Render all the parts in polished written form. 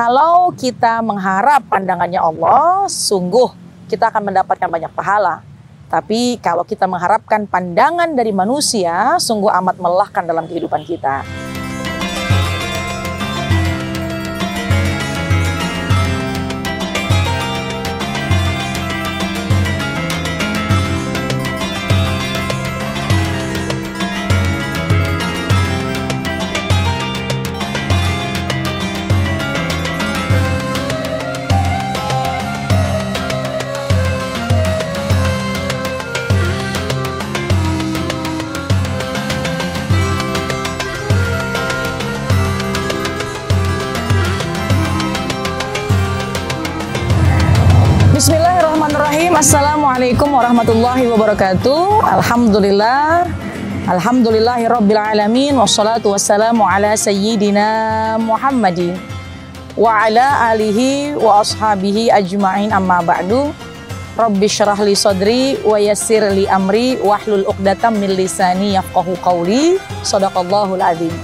Kalau kita mengharap pandangannya Allah, sungguh kita akan mendapatkan banyak pahala. Tapi kalau kita mengharapkan pandangan dari manusia, sungguh amat melelahkan dalam kehidupan kita. Bismillahirrahmanirrahim. Assalamualaikum warahmatullahi wabarakatuh. Alhamdulillahirabbil alamin, wassalatu wassalamu ala sayyidina Muhammadin wa ala alihi wa ashabihi ajma'in, amma ba'du. Rabbi syrah li sadri wa yassir li amri wahlul 'uqdatam min lisani yafqahu qawli. Shadaqallahul azim.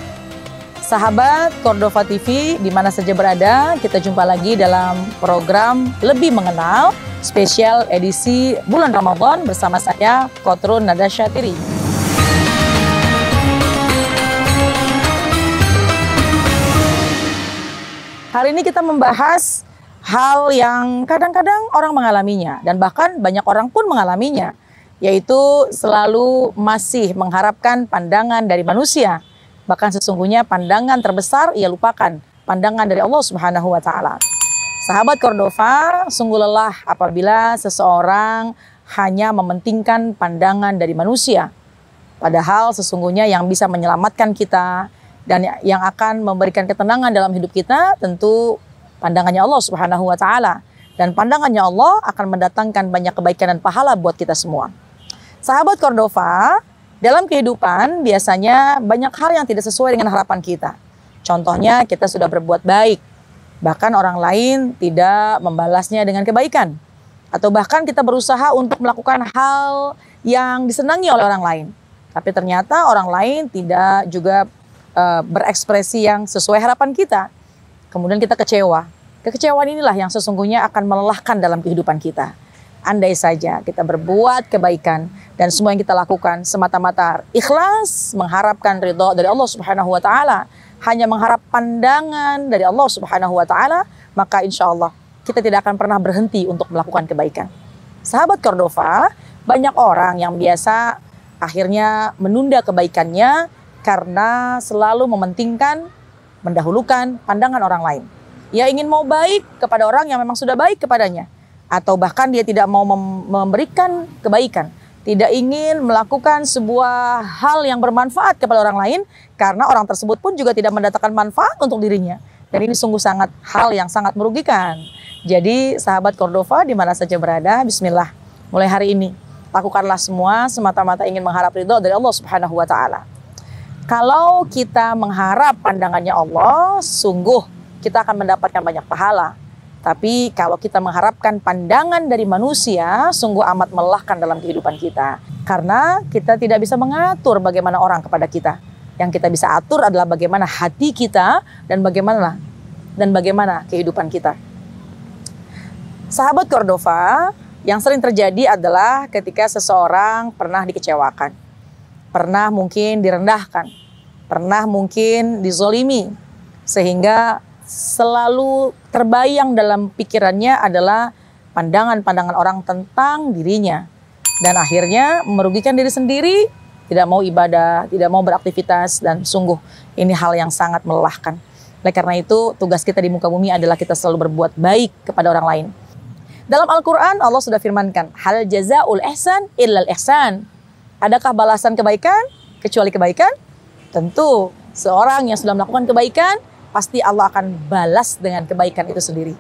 Sahabat Cordova TV, di mana saja berada, kita jumpa lagi dalam program Lebih Mengenal, spesial edisi bulan Ramadan bersama saya, Kotrun Nada Syatiri. Hari ini kita membahas hal yang kadang-kadang orang mengalaminya, dan bahkan banyak orang pun mengalaminya, yaitu selalu masih mengharapkan pandangan dari manusia. Bahkan sesungguhnya pandangan terbesar ia lupakan, pandangan dari Allah Subhanahu wa Ta'ala. Sahabat Cordova, sungguh lelah apabila seseorang hanya mementingkan pandangan dari manusia. Padahal sesungguhnya yang bisa menyelamatkan kita dan yang akan memberikan ketenangan dalam hidup kita tentu pandangannya Allah Subhanahu wa Ta'ala. Dan pandangannya Allah akan mendatangkan banyak kebaikan dan pahala buat kita semua. Sahabat Cordova, dalam kehidupan biasanya banyak hal yang tidak sesuai dengan harapan kita. Contohnya kita sudah berbuat baik, bahkan orang lain tidak membalasnya dengan kebaikan. Atau bahkan kita berusaha untuk melakukan hal yang disenangi oleh orang lain, tapi ternyata orang lain tidak juga berekspresi yang sesuai harapan kita. Kemudian kita kecewa. Kekecewaan inilah yang sesungguhnya akan melelahkan dalam kehidupan kita. Andai saja kita berbuat kebaikan dan semua yang kita lakukan semata-mata ikhlas, mengharapkan ridho dari Allah Subhanahu wa Ta'ala, hanya mengharap pandangan dari Allah Subhanahu wa Ta'ala, maka insya Allah kita tidak akan pernah berhenti untuk melakukan kebaikan. Sahabat Cordova, banyak orang yang biasa akhirnya menunda kebaikannya karena selalu mementingkan, mendahulukan pandangan orang lain. Ia ingin mau baik kepada orang yang memang sudah baik kepadanya, atau bahkan dia tidak mau memberikan kebaikan, tidak ingin melakukan sebuah hal yang bermanfaat kepada orang lain, karena orang tersebut pun juga tidak mendatangkan manfaat untuk dirinya. Dan ini sungguh sangat hal yang sangat merugikan. Jadi sahabat Cordova di mana saja berada, bismillah, mulai hari ini lakukanlah semua semata-mata ingin mengharap ridho dari Allah Subhanahu wa Ta'ala. Kalau kita mengharap pandangannya Allah, sungguh kita akan mendapatkan banyak pahala. Tapi kalau kita mengharapkan pandangan dari manusia, sungguh amat melelahkan dalam kehidupan kita. Karena kita tidak bisa mengatur bagaimana orang kepada kita. Yang kita bisa atur adalah bagaimana hati kita dan bagaimana kehidupan kita. Sahabat Cordova, yang sering terjadi adalah ketika seseorang pernah dikecewakan, pernah mungkin direndahkan, pernah mungkin dizolimi, sehingga selalu terbayang dalam pikirannya adalah pandangan-pandangan orang tentang dirinya. Dan akhirnya merugikan diri sendiri, tidak mau ibadah, tidak mau beraktivitas, dan sungguh ini hal yang sangat melelahkan. Oleh karena itu, tugas kita di muka bumi adalah kita selalu berbuat baik kepada orang lain. Dalam Al-Quran, Allah sudah firmankan, hal jazaul ihsan illal ihsan. Adakah balasan kebaikan kecuali kebaikan? Tentu, seorang yang sudah melakukan kebaikan, pasti Allah akan balas dengan kebaikan itu sendiri.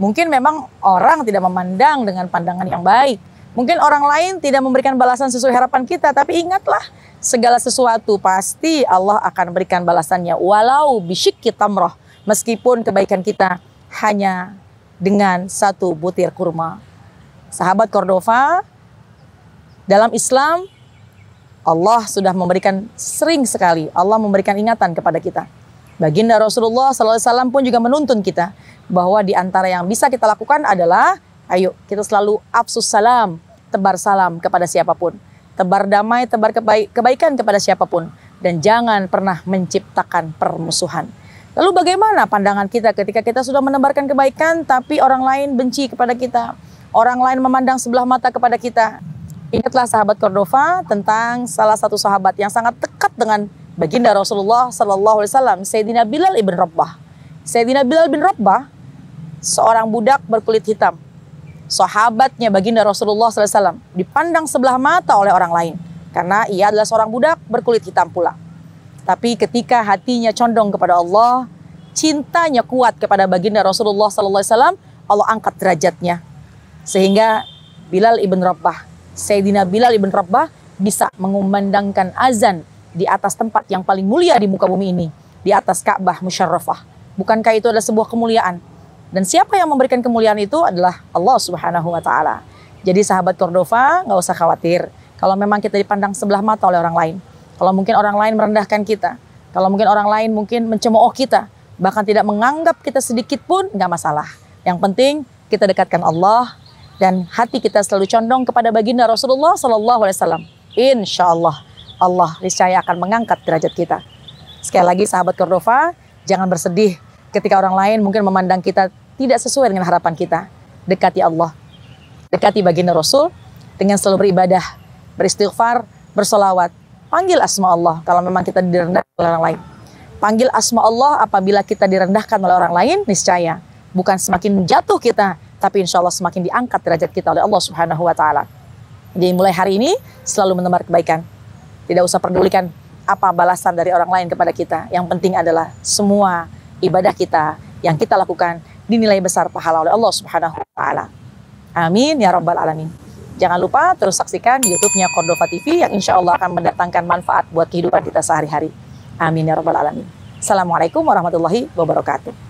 Mungkin memang orang tidak memandang dengan pandangan yang baik. Mungkin orang lain tidak memberikan balasan sesuai harapan kita. Tapi ingatlah, segala sesuatu pasti Allah akan berikan balasannya. Walau bisyikki tamroh. Meskipun kebaikan kita hanya dengan satu butir kurma. Sahabat Cordova, dalam Islam, Allah sudah memberikan sering sekali, Allah memberikan ingatan kepada kita. Baginda Rasulullah SAW pun juga menuntun kita bahwa di antara yang bisa kita lakukan adalah, ayo kita selalu afsus salam, tebar salam kepada siapapun, tebar damai, tebar kebaikan kepada siapapun, dan jangan pernah menciptakan permusuhan. Lalu bagaimana pandangan kita ketika kita sudah menebarkan kebaikan tapi orang lain benci kepada kita, orang lain memandang sebelah mata kepada kita? Ingatlah sahabat Cordova tentang salah satu sahabat yang sangat dekat dengan Baginda Rasulullah SAW, Sayyidina Bilal ibn Rabah. Sayyidina Bilal bin Rabah, seorang budak berkulit hitam, sahabatnya Baginda Rasulullah SAW, dipandang sebelah mata oleh orang lain karena ia adalah seorang budak berkulit hitam pula. Tapi ketika hatinya condong kepada Allah, cintanya kuat kepada Baginda Rasulullah SAW, Allah angkat derajatnya sehingga Bilal ibn Rabah, Sayyidina Bilal ibn Rabah bisa mengumandangkan azan di atas tempat yang paling mulia di muka bumi ini, di atas Ka'bah Musyarrafah. Bukankah itu adalah sebuah kemuliaan? Dan siapa yang memberikan kemuliaan itu adalah Allah Subhanahu wa Ta'ala. Jadi sahabat Cordova, nggak usah khawatir kalau memang kita dipandang sebelah mata oleh orang lain. Kalau mungkin orang lain merendahkan kita, kalau mungkin orang lain mungkin mencemooh kita, bahkan tidak menganggap kita sedikit pun, nggak masalah. Yang penting kita dekatkan Allah dan hati kita selalu condong kepada Baginda Rasulullah SAW. Insya Allah, Allah niscaya akan mengangkat derajat kita. Sekali lagi sahabat Cordova, jangan bersedih ketika orang lain mungkin memandang kita tidak sesuai dengan harapan kita. Dekati Allah, dekati Baginda Rasul dengan selalu beribadah, beristighfar, bersolawat. Panggil asma Allah kalau memang kita direndahkan oleh orang lain. Panggil asma Allah apabila kita direndahkan oleh orang lain, niscaya bukan semakin jatuh kita, tapi insya Allah semakin diangkat derajat kita oleh Allah Subhanahu wa Ta'ala. Jadi mulai hari ini selalu menebar kebaikan. Tidak usah pedulikan apa balasan dari orang lain kepada kita. Yang penting adalah semua ibadah kita yang kita lakukan dinilai besar pahala oleh Allah Subhanahu wa Ta'ala. Amin ya rabbal alamin. Jangan lupa terus saksikan YouTube-nya Cordova TV yang insya Allah akan mendatangkan manfaat buat kehidupan kita sehari-hari. Amin ya rabbal alamin. Assalamualaikum warahmatullahi wabarakatuh.